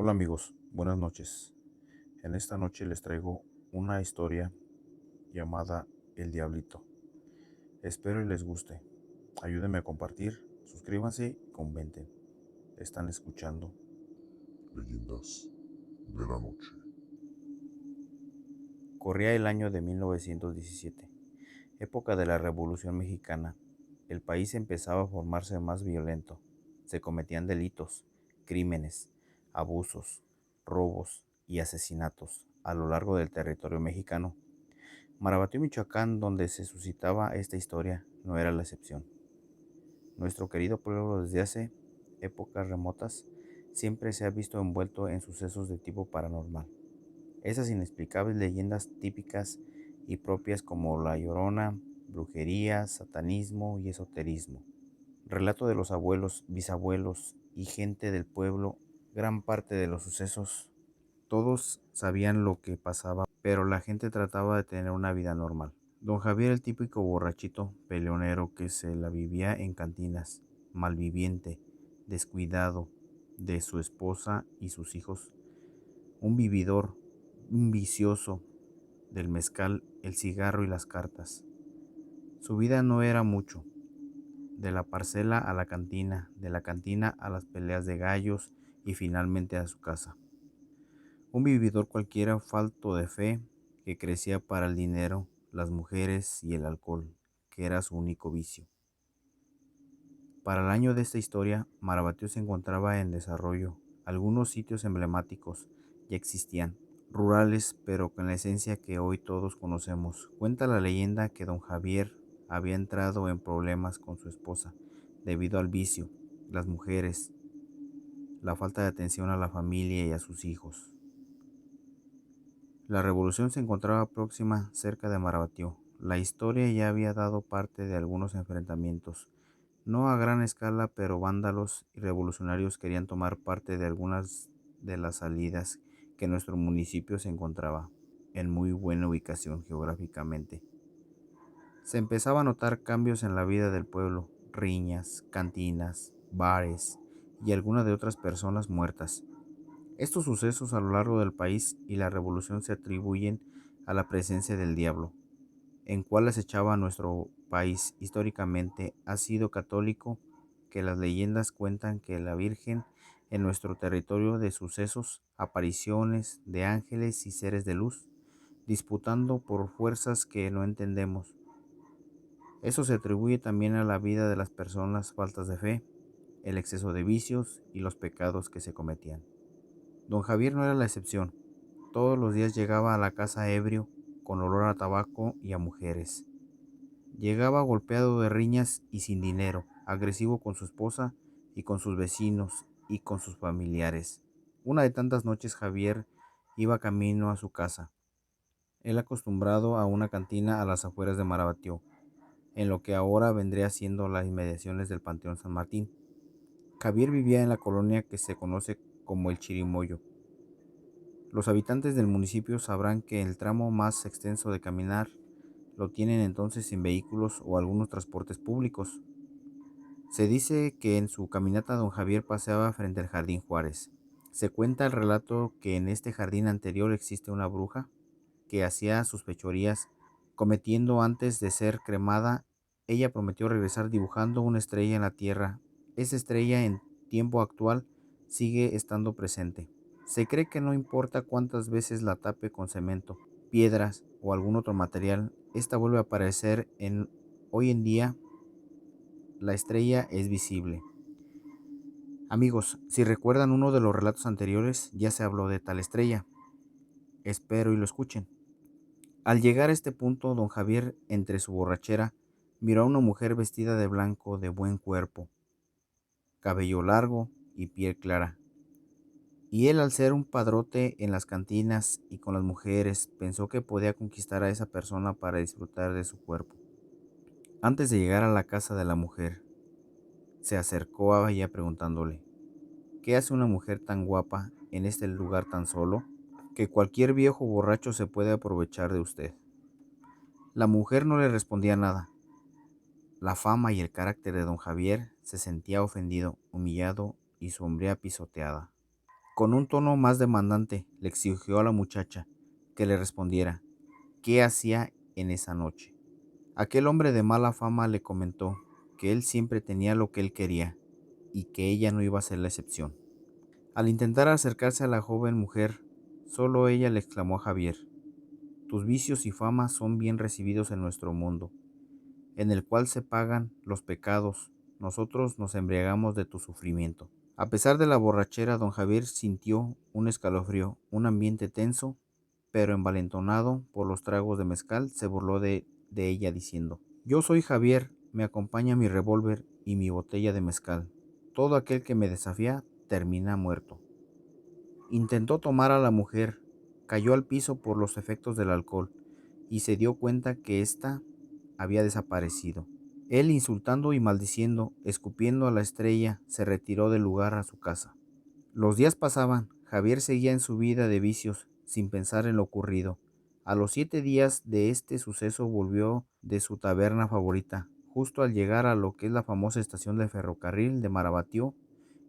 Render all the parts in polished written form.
Hola amigos, buenas noches. En esta noche les traigo una historia llamada El Diablito. Espero y les guste. Ayúdenme a compartir, suscríbanse y comenten. Están escuchando Leyendas de la noche. Corría el año de 1917, época de la Revolución Mexicana. El país empezaba a formarse más violento. Se cometían delitos, crímenes, abusos, robos y asesinatos a lo largo del territorio mexicano. Marabatío, Michoacán, donde se suscitaba esta historia, no era la excepción. Nuestro querido pueblo desde hace épocas remotas siempre se ha visto envuelto en sucesos de tipo paranormal. Esas inexplicables leyendas típicas y propias como la Llorona, brujería, satanismo y esoterismo. Relato de los abuelos, bisabuelos y gente del pueblo, gran parte de los sucesos. Todos sabían lo que pasaba, pero la gente trataba de tener una vida normal. Don Javier, el típico borrachito peleonero que se la vivía en cantinas, malviviente, descuidado de su esposa y sus hijos, un vividor, un vicioso del mezcal, el cigarro y las cartas. Su vida no era mucho, de la parcela a la cantina, de la cantina a las peleas de gallos y finalmente a su casa. Un vividor cualquiera falto de fe que crecía para el dinero, las mujeres y el alcohol, que era su único vicio. Para el año de esta historia, Marabatío se encontraba en desarrollo. Algunos sitios emblemáticos ya existían, rurales pero con la esencia que hoy todos conocemos. Cuenta la leyenda que don Javier había entrado en problemas con su esposa debido al vicio, las mujeres, la falta de atención a la familia y a sus hijos. La revolución se encontraba próxima cerca de Marabatío. La historia ya había dado parte de algunos enfrentamientos, no a gran escala, pero vándalos y revolucionarios querían tomar parte de algunas de las salidas que nuestro municipio se encontraba en muy buena ubicación geográficamente. Se empezaba a notar cambios en la vida del pueblo, riñas, cantinas, bares y algunas de otras personas muertas. Estos sucesos a lo largo del país y la revolución se atribuyen a la presencia del diablo, en cual acechaba a nuestro país históricamente. Ha sido católico, que las leyendas cuentan que la Virgen en nuestro territorio de sucesos, apariciones de ángeles y seres de luz, disputando por fuerzas que no entendemos. Eso se atribuye también a la vida de las personas, faltas de fe, el exceso de vicios y los pecados que se cometían. Don Javier no era la excepción. Todos los días llegaba a la casa ebrio, con olor a tabaco y a mujeres. Llegaba golpeado de riñas y sin dinero, agresivo con su esposa y con sus vecinos y con sus familiares. Una de tantas noches Javier iba camino a su casa. Él acostumbrado a una cantina a las afueras de Marabatío, en lo que ahora vendría siendo las inmediaciones del Panteón San Martín. Javier vivía en la colonia que se conoce como el Chirimoyo. Los habitantes del municipio sabrán que el tramo más extenso de caminar lo tienen entonces sin vehículos o algunos transportes públicos. Se dice que en su caminata don Javier paseaba frente al Jardín Juárez. Se cuenta el relato que en este jardín anterior existe una bruja que hacía sus fechorías, cometiendo antes de ser cremada. Ella prometió regresar dibujando una estrella en la tierra. Esa estrella en tiempo actual sigue estando presente. Se cree que no importa cuántas veces la tape con cemento, piedras o algún otro material, esta vuelve a aparecer hoy en día la estrella es visible. Amigos, si recuerdan uno de los relatos anteriores, ya se habló de tal estrella. Espero y lo escuchen. Al llegar a este punto, don Javier, entre su borrachera, miró a una mujer vestida de blanco de buen cuerpo, cabello largo y piel clara. Y él, al ser un padrote en las cantinas y con las mujeres, pensó que podía conquistar a esa persona para disfrutar de su cuerpo. Antes de llegar a la casa de la mujer, se acercó a ella preguntándole: ¿qué hace una mujer tan guapa en este lugar tan solo? Que cualquier viejo borracho se puede aprovechar de usted. La mujer no le respondía nada. La fama y el carácter de don Javier se sentía ofendido, humillado y su hombría pisoteada. Con un tono más demandante le exigió a la muchacha que le respondiera qué hacía en esa noche. Aquel hombre de mala fama le comentó que él siempre tenía lo que él quería y que ella no iba a ser la excepción. Al intentar acercarse a la joven mujer, solo ella le exclamó a Javier: tus vicios y fama son bien recibidos en nuestro mundo, en el cual se pagan los pecados. Nosotros nos embriagamos de tu sufrimiento. A pesar de la borrachera, don Javier sintió un escalofrío, un ambiente tenso, pero envalentonado por los tragos de mezcal, se burló de ella diciendo: yo soy Javier, me acompaña mi revólver y mi botella de mezcal. Todo aquel que me desafía termina muerto. Intentó tomar a la mujer, cayó al piso por los efectos del alcohol y se dio cuenta que ésta había desaparecido. Él, insultando y maldiciendo, escupiendo a la estrella, se retiró del lugar a su casa. Los días pasaban, Javier seguía en su vida de vicios, sin pensar en lo ocurrido. A los 7 días de este suceso volvió de su taberna favorita, justo al llegar a lo que es la famosa estación de ferrocarril de Marabatió.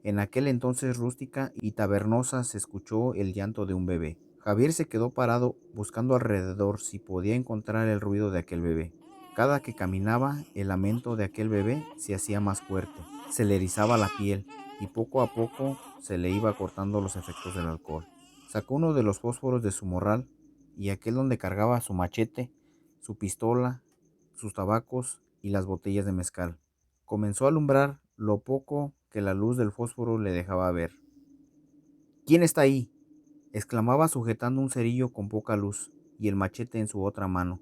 En aquel entonces rústica y tabernosa se escuchó el llanto de un bebé. Javier se quedó parado buscando alrededor si podía encontrar el ruido de aquel bebé. Cada que caminaba, el lamento de aquel bebé se hacía más fuerte, se le erizaba la piel y poco a poco se le iba cortando los efectos del alcohol. Sacó uno de los fósforos de su morral y aquel donde cargaba su machete, su pistola, sus tabacos y las botellas de mezcal. Comenzó a alumbrar lo poco que la luz del fósforo le dejaba ver. ¿Quién está ahí?, exclamaba sujetando un cerillo con poca luz y el machete en su otra mano,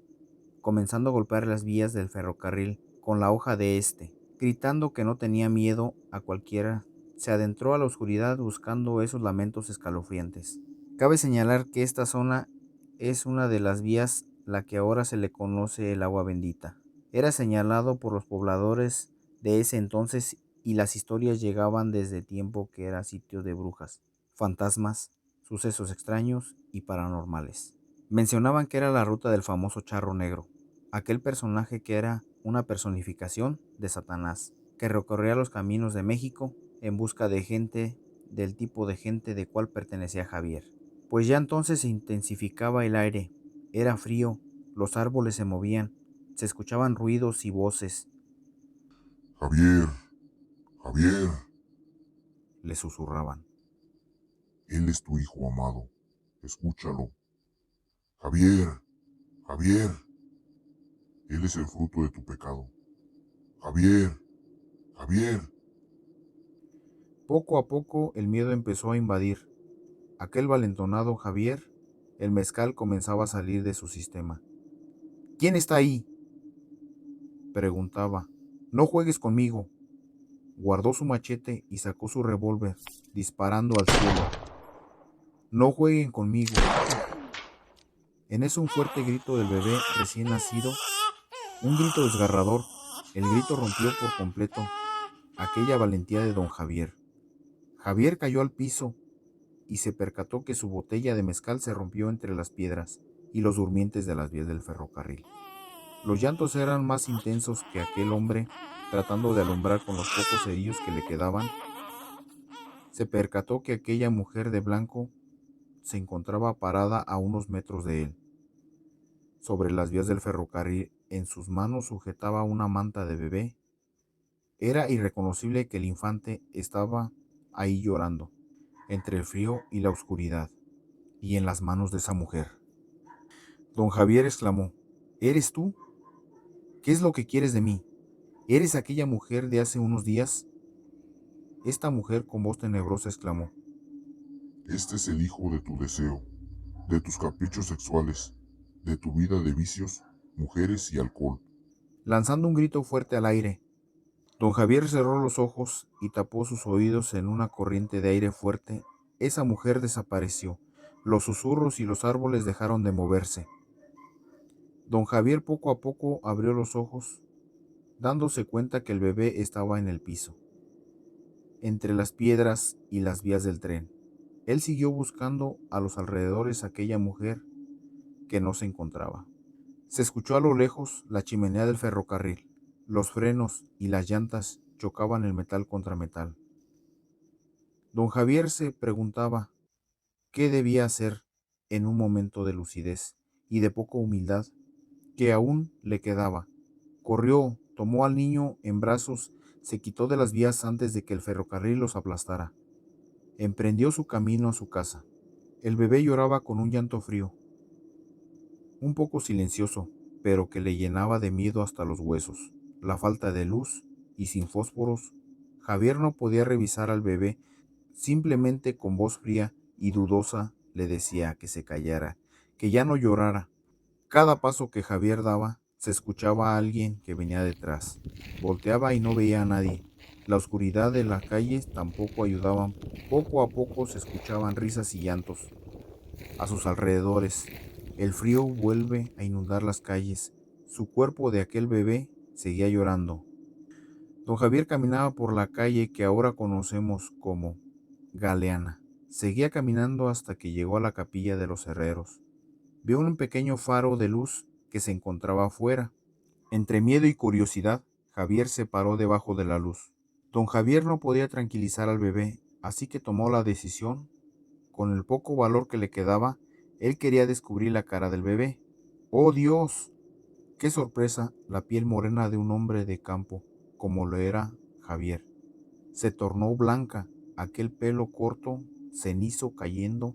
comenzando a golpear las vías del ferrocarril con la hoja de este. Gritando que no tenía miedo a cualquiera, se adentró a la oscuridad buscando esos lamentos escalofriantes. Cabe señalar que esta zona es una de las vías la que ahora se le conoce el agua bendita. Era señalado por los pobladores de ese entonces y las historias llegaban desde tiempo que era sitio de brujas, fantasmas, sucesos extraños y paranormales. Mencionaban que era la ruta del famoso charro negro, aquel personaje que era una personificación de Satanás, que recorría los caminos de México en busca de gente del tipo de gente de cual pertenecía Javier. Pues ya entonces se intensificaba el aire, era frío, los árboles se movían, se escuchaban ruidos y voces. Javier, Javier, Le susurraban. él es tu hijo amado. Escúchalo. Javier, Javier, él es el fruto de tu pecado. Javier, Javier. Poco a poco el miedo empezó a invadir. Aquel valentonado Javier, el mezcal comenzaba a salir de su sistema. ¿Quién está ahí?, preguntaba. No juegues conmigo. Guardó su machete y sacó su revólver, disparando al cielo. No jueguen conmigo. En eso un fuerte grito del bebé recién nacido, un grito desgarrador. El grito rompió por completo aquella valentía de don Javier. Javier cayó al piso y se percató que su botella de mezcal se rompió entre las piedras y los durmientes de las vías del ferrocarril. Los llantos eran más intensos que aquel hombre, tratando de alumbrar con los pocos cerillos que le quedaban, se percató que aquella mujer de blanco se encontraba parada a unos metros de él. Sobre las vías del ferrocarril, en sus manos sujetaba una manta de bebé. Era irreconocible que el infante estaba ahí llorando, entre el frío y la oscuridad, y en las manos de esa mujer. Don Javier exclamó: ¿Eres tú? ¿Qué es lo que quieres de mí? ¿Eres aquella mujer de hace unos días? Esta mujer con voz tenebrosa exclamó: Este es el hijo de tu deseo, de tus caprichos sexuales, de tu vida de vicios, mujeres y alcohol. lanzando un grito fuerte al aire. Don Javier cerró los ojos y tapó sus oídos. En una corriente de aire fuerte, esa mujer desapareció. Los susurros y los árboles dejaron de moverse. Don Javier poco a poco abrió los ojos, dándose cuenta que el bebé estaba en el piso, entre las piedras y las vías del tren. Él siguió buscando a los alrededores aquella mujer que no se encontraba. Se escuchó a lo lejos la chimenea del ferrocarril. Los frenos y las llantas chocaban el metal contra metal. Don Javier se preguntaba qué debía hacer en un momento de lucidez y de poca humildad que aún le quedaba. Corrió, tomó al niño en brazos, se quitó de las vías antes de que el ferrocarril los aplastara. Emprendió su camino a su casa. El bebé lloraba con un llanto frío, un poco silencioso, pero que le llenaba de miedo hasta los huesos. La falta de luz y sin fósforos, Javier no podía revisar al bebé. Simplemente con voz fría y dudosa le decía que se callara, que ya no llorara. Cada paso que Javier daba, se escuchaba a alguien que venía detrás. Volteaba y no veía a nadie. La oscuridad de las calles tampoco ayudaba. Poco a poco se escuchaban risas y llantos a sus alrededores. El frío vuelve a inundar las calles. Su cuerpo de aquel bebé seguía llorando. Don Javier caminaba por la calle que ahora conocemos como Galeana. Seguía caminando hasta que llegó a la capilla de los herreros. Vio un pequeño faro de luz que se encontraba afuera. Entre miedo y curiosidad, Javier se paró debajo de la luz. Don Javier no podía tranquilizar al bebé, así que tomó la decisión. Con el poco valor que le quedaba, él quería descubrir la cara del bebé. ¡Oh Dios! ¡Qué sorpresa! La piel morena de un hombre de campo, como lo era Javier, se tornó blanca, aquel pelo corto, cenizo cayendo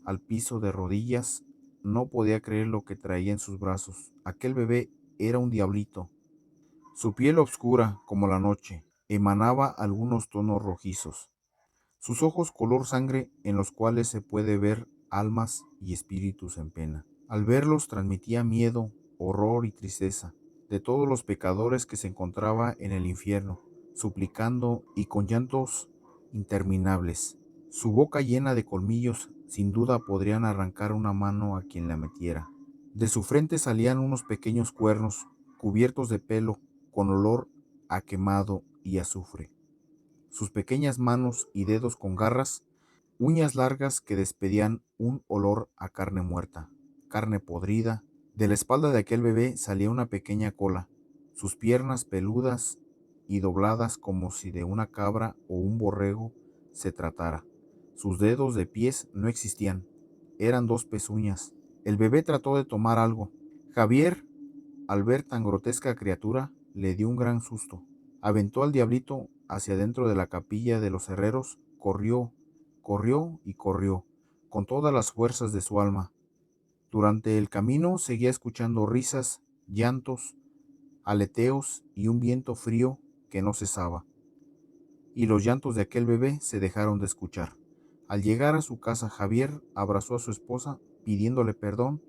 al piso de rodillas. No podía creer lo que traía en sus brazos. Aquel bebé era un diablito. Su piel oscura como la noche emanaba algunos tonos rojizos. Sus ojos color sangre en los cuales se puede ver almas y espíritus en pena. Al verlos transmitía miedo, horror y tristeza de todos los pecadores que se encontraba en el infierno, suplicando y con llantos interminables. Su boca llena de colmillos sin duda podrían arrancar una mano a quien la metiera. De su frente salían unos pequeños cuernos cubiertos de pelo con olor a quemado y azufre. Sus pequeñas manos y dedos con garras, uñas largas que despedían un olor a carne muerta, carne podrida. De la espalda de aquel bebé salía una pequeña cola, sus piernas peludas y dobladas como si de una cabra o un borrego se tratara. Sus dedos de pies no existían, eran dos pezuñas. El bebé trató de tomar algo. Javier, al ver tan grotesca criatura, le dio un gran susto. Aventó al diablito hacia dentro de la capilla de los herreros, corrió, corrió y corrió, con todas las fuerzas de su alma. Durante el camino seguía escuchando risas, llantos, aleteos y un viento frío que no cesaba. Y los llantos de aquel bebé se dejaron de escuchar. Al llegar a su casa, Javier abrazó a su esposa pidiéndole perdón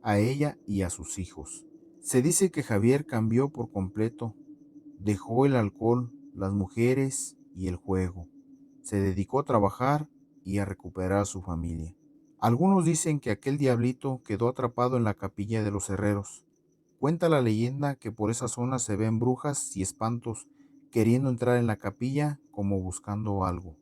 a ella y a sus hijos. Se dice que Javier cambió por completo, dejó el alcohol, las mujeres y el juego. Se dedicó a trabajar y a recuperar a su familia. Algunos dicen que aquel diablito quedó atrapado en la capilla de los herreros. Cuenta la leyenda que por esa zona se ven brujas y espantos queriendo entrar en la capilla como buscando algo.